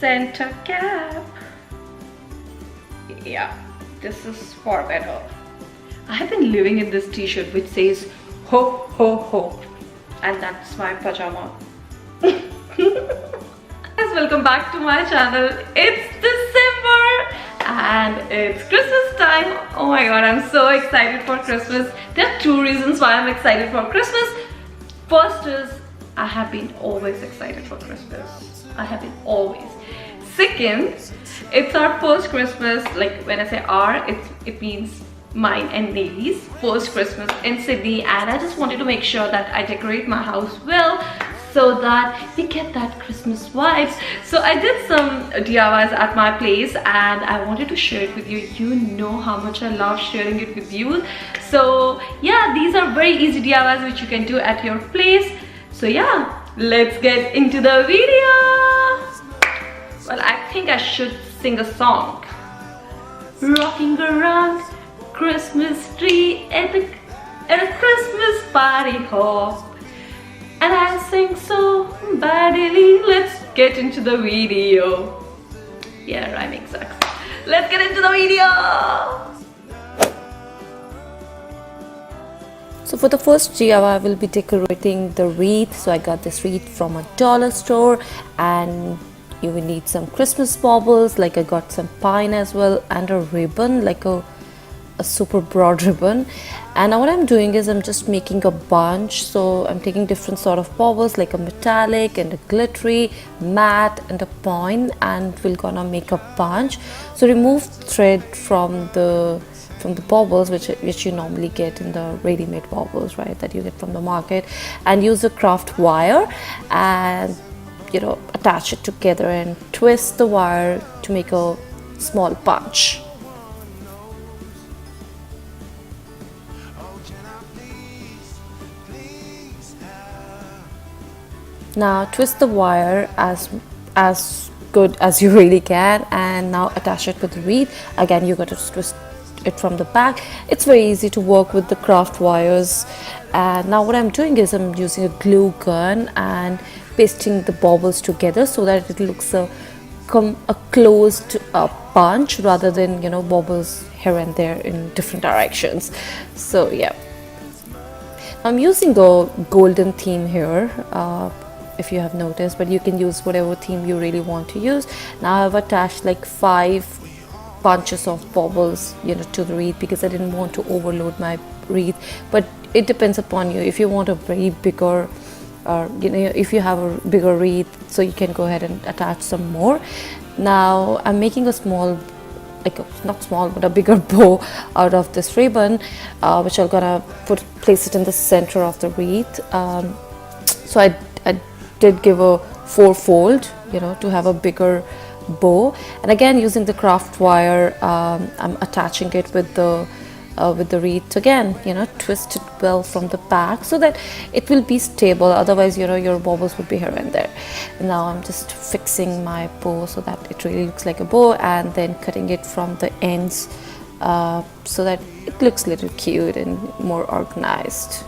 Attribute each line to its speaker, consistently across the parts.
Speaker 1: center cap. Yeah, this is for better. I have been living in this t-shirt which says ho ho ho, and that's my pajama. Guys, welcome back to my channel. It's December and it's Christmas time. Oh my god, I'm so excited for Christmas. There are two reasons why I'm excited for Christmas. First is I have been always excited for Christmas. I have been always. Second, it's our first Christmas. Like when I say our, it means mine and Nelly's first Christmas in Sydney, and I just wanted to make sure that I decorate my house well so that we get that Christmas vibes. So I did some DIYs at my place and I wanted to share it with you. You know how much I love sharing it with you. So yeah, these are very easy DIYs which you can do at your place. So yeah, let's get into the video. Well, I think I should sing a song. Rocking around Christmas tree at a Christmas party hop. And I sing so badly. Let's get into the video. Yeah, rhyming sucks. Let's get into the video.
Speaker 2: So for the first DIY, I will be decorating the wreath. So I got this wreath from a dollar store, and you will need some Christmas baubles. Like I got some pine as well, and a ribbon, like a super broad ribbon. And now what I'm doing is I'm just making a bunch. So I'm taking different sort of baubles, like a metallic and a glittery, matte and a pine, and we're gonna make a bunch. So remove thread from the baubles which you normally get in the ready-made baubles, right, that you get from the market, and use a craft wire and attach it together and twist the wire to make a small bunch. Now twist the wire as good as you really can, and now attach it with the wreath. Again, you got to twist it from the back. It's very easy to work with the craft wires. And now what I'm doing is I'm using a glue gun and pasting the baubles together so that it looks a closed bunch rather than baubles here and there in different directions. So yeah, I'm using a golden theme here, if you have noticed, but you can use whatever theme you really want to use. Now I've attached like 5 bunches of baubles to the wreath because I didn't want to overload my wreath, but it depends upon you. If you want a very bigger, or if you have a bigger wreath, so you can go ahead and attach some more. Now I'm making a small, not small but a bigger bow out of this ribbon, which I'm gonna place it in the center of the wreath. So I did give a 4-fold to have a bigger bow, and again using the craft wire, I'm attaching it with the wreath. Again, twist it well from the back so that it will be stable, otherwise your baubles would be here and there. And now I'm just fixing my bow so that it really looks like a bow, and then cutting it from the ends so that it looks a little cute and more organized.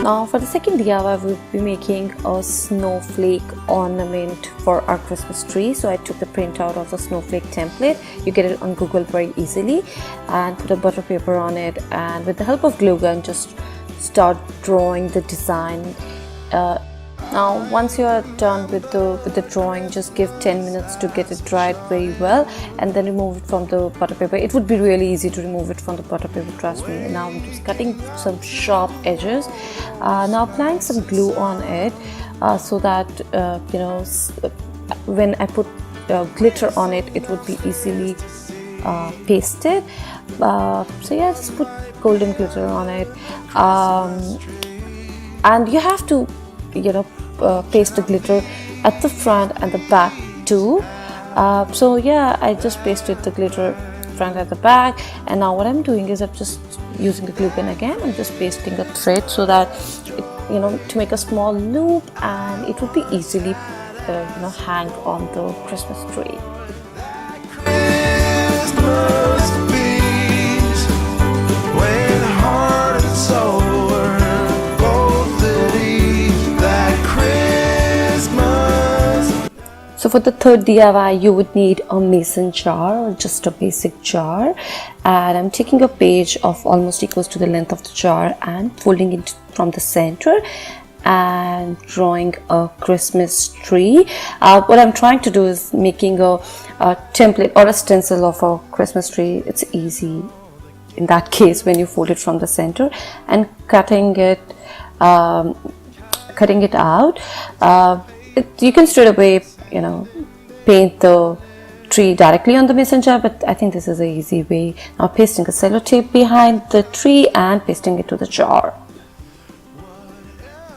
Speaker 2: Now for the second DIY, we'll be making a snowflake ornament for our Christmas tree. So I took the printout of the snowflake template. You get it on Google very easily, and put a butter paper on it, and with the help of glue gun just start drawing the design. Now once you are done with the drawing, just give 10 minutes to get it dried very well, and then remove it from the butter paper. It would be really easy to remove it from the butter paper, trust me. And now I'm just cutting some sharp edges. Now applying some glue on it so that when I put glitter on it, it would be easily pasted. So yeah, just put golden glitter on it, and you have to paste the glitter at the front and the back too. So yeah, I just pasted the glitter front and the back, and now what I'm doing is I'm just using the glue gun again. I'm just pasting a thread so that it, to make a small loop, and it will be easily hang on the Christmas tree.
Speaker 3: Christmas to be
Speaker 2: for the third DIY, you would need a mason jar or just a basic jar. And I'm taking a page of almost equals to the length of the jar and folding it from the center and drawing a Christmas tree. What I'm trying to do is making a template or a stencil of a Christmas tree. It's easy in that case when you fold it from the center and cutting it out. You can straight away, you know, paint the tree directly on the mason jar, but I think this is an easy way. Now pasting a sellotape behind the tree and pasting it to the jar.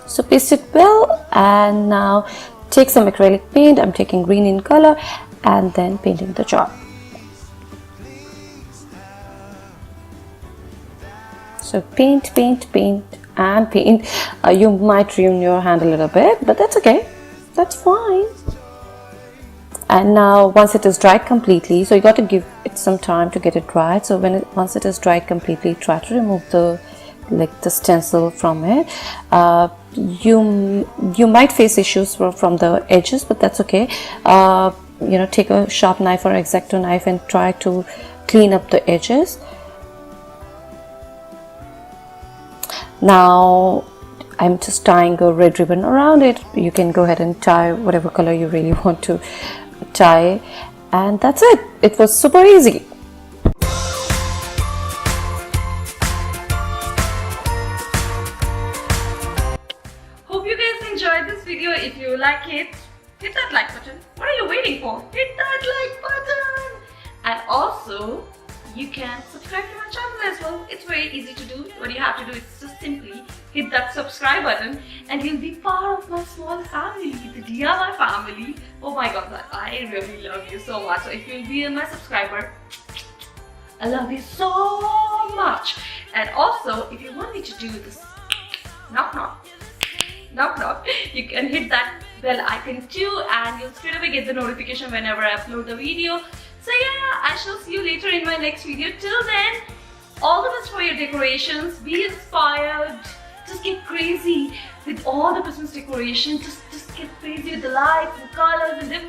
Speaker 2: So paste it well, and now take some acrylic paint. I'm taking green in color and then painting the jar. So paint and paint. You might ruin your hand a little bit, but that's okay, that's fine. And now once it is dried completely, so you got to give it some time to get it dried. So once it is dried completely, try to remove the stencil from it. You might face issues from the edges, but that's okay. You know, take a sharp knife or X-OXO knife and try to clean up the edges. Now I'm just tying a red ribbon around it. You can go ahead and tie whatever color you really want to tie, and that's it. It was super easy.
Speaker 1: Hope you guys enjoyed this video. If you like it, hit that like button. What are you waiting for? Hit that like button. And also, you can subscribe to my channel as well. It's very easy to do. What you have to do is just simply hit that subscribe button and you'll be part of my small family, the DIY family. Oh my god, I really love you so much. So if you'll be my subscriber, I love you so much. And also, if you want me to do this knock knock, you can hit that bell icon too, and you'll straight away get the notification whenever I upload the video. So yeah, I shall see you later in my next video. Till then, all the best for your decorations. Be inspired. Just get crazy with all the Christmas decorations. Just get crazy with the lights and colors and different